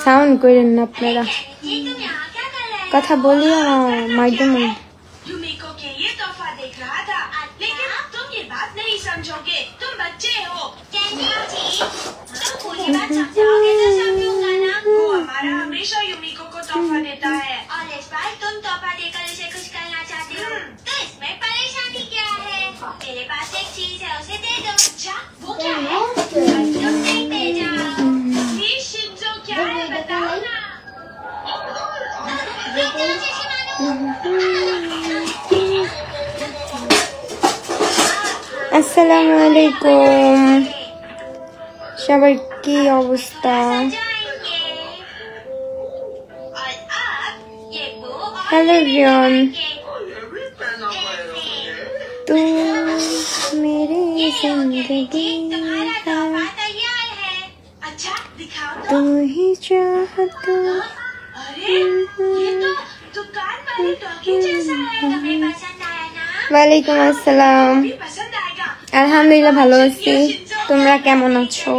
Sound করেন না আপনারা, কথা বলিও মাধ্যমে। यूमिको के ये तोहफा देख रहा था, लेकिन तुम ये बात नहीं समझोगे, तुम बच्चे हो। तुम पूरी बात समझाओगे तो समझूंगा ना। वो हमारा हमेशा यूमिको को तोहफा देता है, और इस बार तुम तोहफा देकर उसे खुश करना चाहते हो, तो इसमें परेशानी क्या है? मेरे पास एक चीज है, उसे दे दो। अच्छा, वो क्या है? तुम नहीं भेजा। प्लीज शिंजो, क्या है बताओ ना। আসসালামু আলাইকুম, সবার কি অবস্থা? হ্যালো এভরিওয়ান, तू मेरी जिंदगी है, तू ही चाहत। ওয়ালাইকুম আসসালাম, আলহামদুলিল্লাহ ভালো আছি, তোমরা কেমন আছো?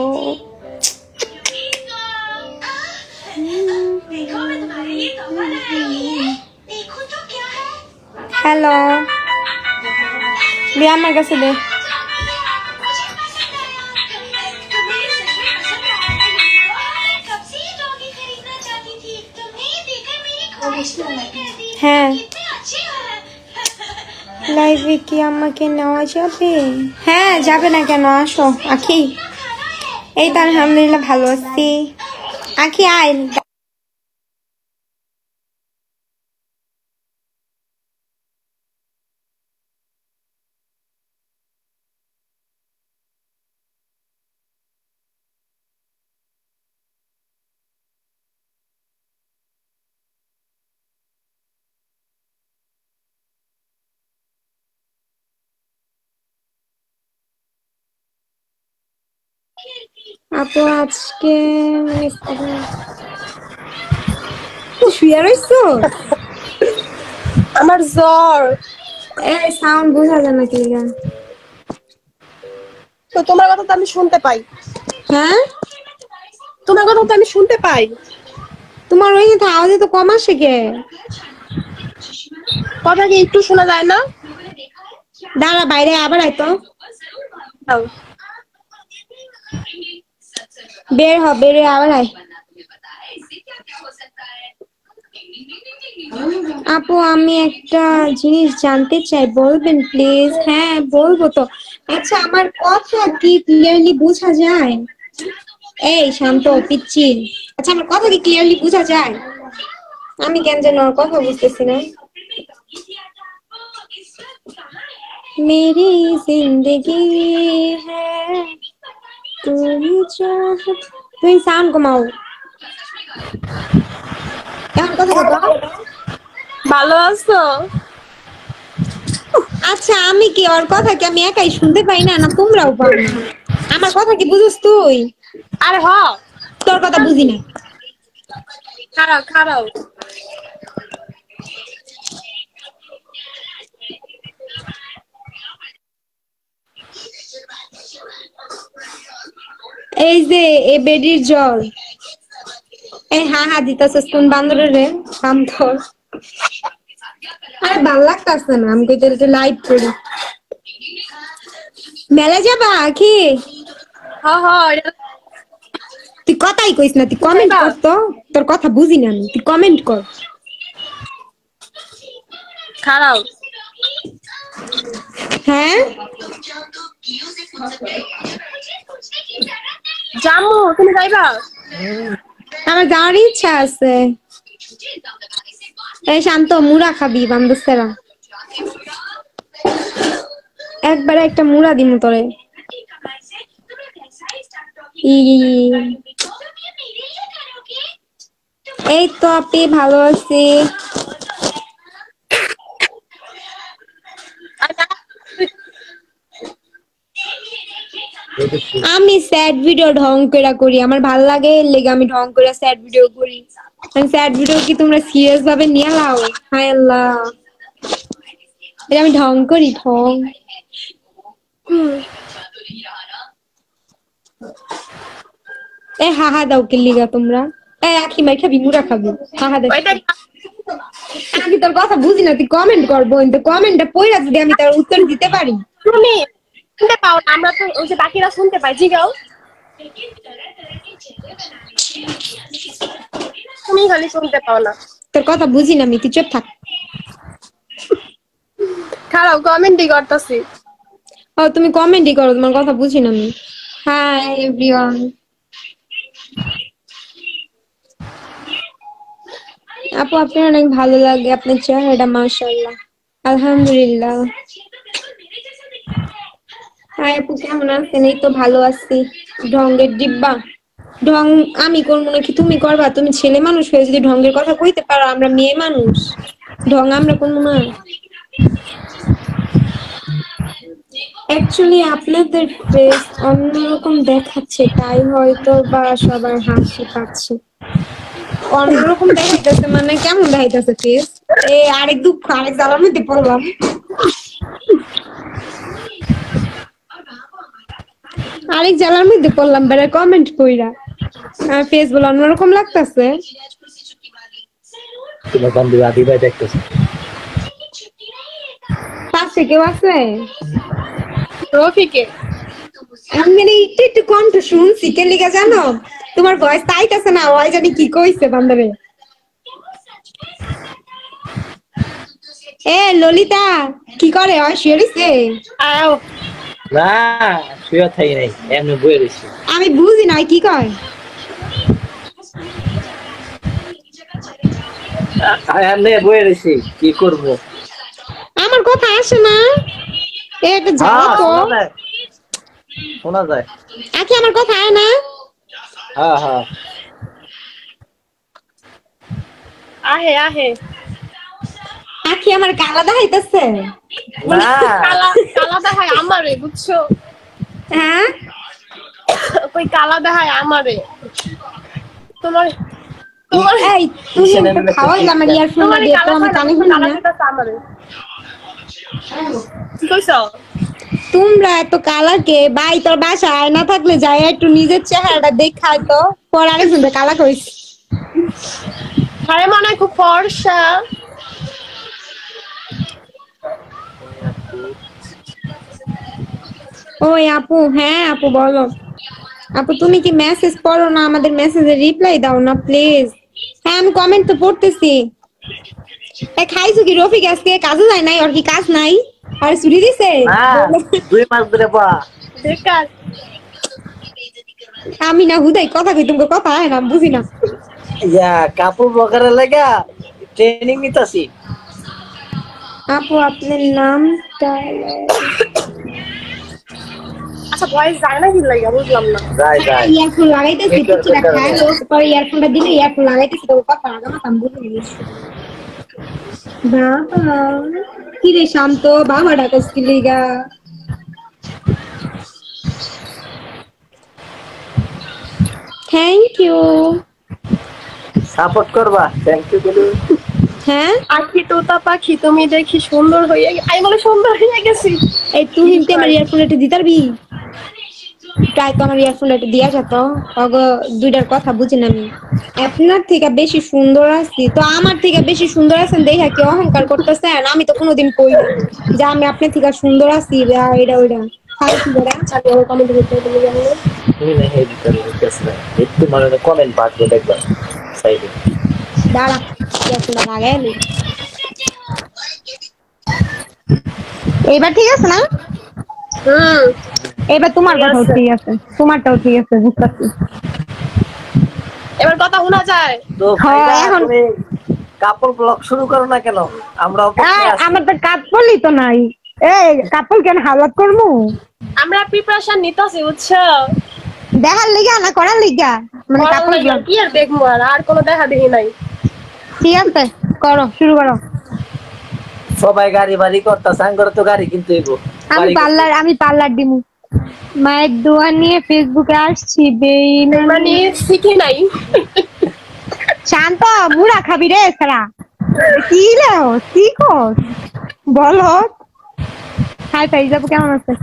হ্যালো, দে আমার কাছে দে। হ্যাঁ, লাইভে কি আমাকে নেওয়া যাবে? হ্যাঁ, যাবে না কেন, আসো আখি। এই তো আলহামদুলিল্লাহ ভালো আছি, আখি আয়। আপু আজকে শুয়ে রইছো? আমার জ্বর। এই সাউন্ড বোঝা যায় না কি? তো তোমার কথা তো আমি শুনতে পাই। হ্যাঁ, তোমার কথা তো আমি শুনতে পাই। তোমার ওই আওয়াজ তো কম আসে কে? কথা কি একটু শোনা যায় না? দাঁড়া, বাইরে আবার আইতো, বের হ, বের আবার আয়। আপু আমি একটা জিনিস জানতে চাই, বলবেন প্লিজ? হ্যাঁ বলবো তো। আচ্ছা, আমার কথা কি ক্লিয়ারলি বোঝা যায়? এই শান্ত পিচ্ছি, আচ্ছা আমার কথা কি ক্লিয়ারলি বোঝা যায়? আমি কেন যেন ওর কথা বুঝতেছি না। मेरी जिंदगी है তুমি চাহত। তুমি সাউন্ড কমাও। এখন কথা বলো। ভালো আছো? আচ্ছা, আমি কি ওর কথা কি আমি একাই শুনতে পাই না, না তোমরাও পাও না? আমার কথা কি বুঝিস তুই? আরে হ, তোর কথা বুঝি না। খারাপ খারাপ। এই যে এ বেডির জল, এই হা দিতাছস কোন বান্দরের রে? বান্দর। আরে ভাল লাগতাছে না, আমি কইতে লাইভ করি। মেলা যাবা কি? তুই কথাই কইস না, তুই কমেন্ট কর তো। তোর কথা বুঝি না আমি, তুই কমেন্ট কর। খারাপ। হ্যাঁ জামু, তুমি যাইবা? আমার যাওয়ার ইচ্ছা আছে। এই শান্ত, মুড়া খাবি বান্দরছেরা? একবারে একটা মুড়া দিমু তোরে। এই তো আপনি ভালো আছি। আমি স্যাড ভিডিও ঢং করে করি, আমার ভাল লাগে, এর লেগে আমি ঢং করে স্যাড ভিডিও করি। স্যাড ভিডিও কি তোমরা সিরিয়াস ভাবে নিয়ে নাও? হায় আল্লাহ, এটা আমি ঢং করি, ঢং। এ হাহা দাও কি লিগা তোমরা? এ আখি মাই খাবি মুড়া খাবি হাহা দে। ওইটা আমি তোর কথা বুঝি না, তুই কমেন্ট করবো কিন্তু কমেন্টটা পড়া যদি আমি তার উত্তর দিতে পারি। তুমি শুনতে পাও না, আমরা তো ওই যে বাকিরা শুনতে পাই, জিগাও। তুমি খালি শুনতে পাও না। তোর কথা বুঝি না আমি, তুই চুপ থাক। খারাপ কমেন্টই করতেছি। ও তুমি কমেন্টই করো, তোমার কথা বুঝি না আমি। Hi everyone. আপু আপনার অনেক ভালো লাগে, আপনার চেহারাটা মাশাআল্লাহ। আলহামদুলিল্লাহ। হাই আপু কেমন আছেন? এই তো ভালো আছি। ঢঙ্গের ডিব্বা ঢং আমি করবো নাকি তুমি করবা? তুমি ছেলে মানুষ হয়ে যদি ঢঙ্গের কথা কইতে পারো, আমরা মেয়ে মানুষ, ঢং আমরা করবো না? অ্যাকচুয়ালি আপনাদের ফেস অন্যরকম দেখাচ্ছে, তাই হয়তো বা সবার হাসি পাচ্ছে। অন্যরকম দেখাইতেছে মানে কেমন দেখাইতেছে ফেস? এ আরেক দুঃখ, আরেক জ্বালার মধ্যে পড়লাম। আরেক জ্বালার মধ্যে পড়লাম, বেড়া কমেন্ট কইরা আর ফেস বলে অন্যরকম লাগতেছে। তোমার বান্ধবী আদি ভাই দেখতেছে। পাশে কেউ আছে? রফিকে আমি একটু একটু কণ্ঠ শুনছি, কে লিগা জানো? তোমার ভয়েস তাইতাছে না, ওই জানি কি কইছে বান্ধবী। এ ললিতা কি করে? ওই শুয়েছে? আও না শুয়ে থাকি নাই, এমনি বয়ে রয়েছি। আমি বুঝি না কি কয়। এমনি বয়ে রয়েছি, কি করবো? আমার কথা আসে না, এটা যাও হ্যাঁ, তো। শোনা যায়। আকি আমার কথা আয় না? হ্যাঁ হ্যাঁ আহে আহে। আকি আমার কালা দেখাইতেছে। না কালা কালা দেখায় আমারে, বুঝছো? হ্যাঁ কই কালা দেখায় আমারে। তোমার তোমার এই তুমি একটু খাওয়াইলা আমার ইয়ারফোন তোমার দিয়ে, তো কালা আমি কানে শুনি কালা না। দেখাচ্ছে আমারে। কি কইছো? তোমরা এত কালার কে ভাই? তোর বাসায় না থাকলে যাই একটু নিজের চেহারাটা দেখায় তো, পর আরেকজনকে কালা করিস। আরে মনে হয় খুব ফর্সা। ওই আপু, হ্যাঁ আপু বলো। আপু তুমি কি মেসেজ পড়ো না? আমাদের মেসেজে রিপ্লাই দাও না প্লিজ। হ্যাঁ আমি কমেন্ট তো পড়তেছি। এ খাইছো কি? রফিক আজকে কাজে যায় নাই? ওর কি কাজ নাই? আর চুরি দিছে? না 2 মাস ধরে পা। বেকার। আমি না হুদাই কথা কই, তুমি কথা হয় না বুঝি না। ইয়া কাপড় বকারে লাগা ট্রেনিং নিতাছি। আপু আপনার নামটা? আচ্ছা ভয়েস যায় না কি লাগা, বুঝলাম না। যাই যাই। ইয়ারফোন লাগাইতেছি, কিছুটা খাইলো পরে ইয়ারফোনটা দিলে ইয়ারফোন লাগাইতেছি, তো কথা আগামা আমি বুঝে গেছি। বাবা কি রে শান্ত, বাবা ডাকস কি লিগা? Thank you. সাপোর্ট করবা? থ্যাংক ইউ বলি। হ্যাঁ আখি তোতা পাখি তুমি দেখি সুন্দর হয়ে আমি বলে সুন্দর হয়ে গেছি। এই তুমি কি আমার ইয়ারফোন এটা দিতে পারবি? তাই তো আমার ইয়ারফোন এটা দিয়া যেত, অগো দুইটার কথা বুঝি না আমি। আপনার থেকে বেশি সুন্দর আছি তো, আমার থেকে বেশি সুন্দর আছেন দেখা কি অহংকার করতেছেন? আমি তো কোনোদিন কই না যে আমি আপনার থেকে সুন্দর আছি, এটা ওইটা ফালতু করে চালিয়ে কমেন্ট করতে তুমি জানো। তুমি না হেড করে দিতেছ না, একটু মানে কমেন্ট বাদ দেখবা সাইডে। দাঁড়া ইয়ারফোনটা লাগাই নি। এইবার ঠিক আছে না? এবার তোমার কথাও ঠিক আছে, তোমারটাও ঠিক আছে, বুঝতেছি। এবার কথা শোনা যায় তো হ্যাঁ, ভাইরা এখন তুমি কাপড় ব্লগ শুরু করো না কেন? আমরা অপেক্ষায় আছি। আমার তো কাপড়ই তো নাই। এই কাপড় কেন হালাত করবো? আমরা প্রিপারেশন নিতেছি, বুঝছো? দেখার লিগা না করার লিগা? মানে করার কাপড় লাগি কি আর দেখবো, আর কোনো দেখা দেখি নাই। ঠিক আছে করো, শুরু করো। সবাই গাড়ি বাড়ি করতেছে, আঙ্গরে তো গাড়ি কিনতে হইব। আমি পার্লার দিমু। মায়ের দোয়া নিয়ে ফেসবুকে আসছি মানে শিখি নাই। শান্ত মুড়া খাবি রে সারা কি লেও শিখো বলো। হাই ফাই যাবো, কেমন আছে?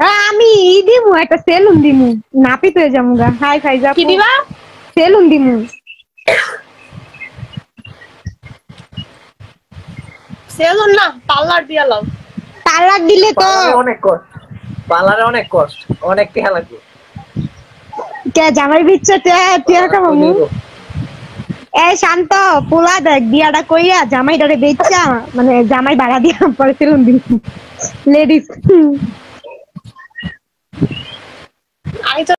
আমি দিমু একটা সেলুন দিমু নাপিত হয়ে যামু গা হাই খাই যা কি দিবা? সেলুন দিমু সেলুন না পার্লার দিয়া লাও। তালাক দিলে তো পার্লারে অনেক কষ্ট অনেক টাকা লাগবে কে জামাই বিচ্ছে টিয়া কামামু এই শান্ত পোলা দেখ বিয়াটা কইয়া জামাই ডরে বেচ্চা মানে জামাই ভাড়া দিয়া পরে সেলুন দিমু লেডিস আমি তো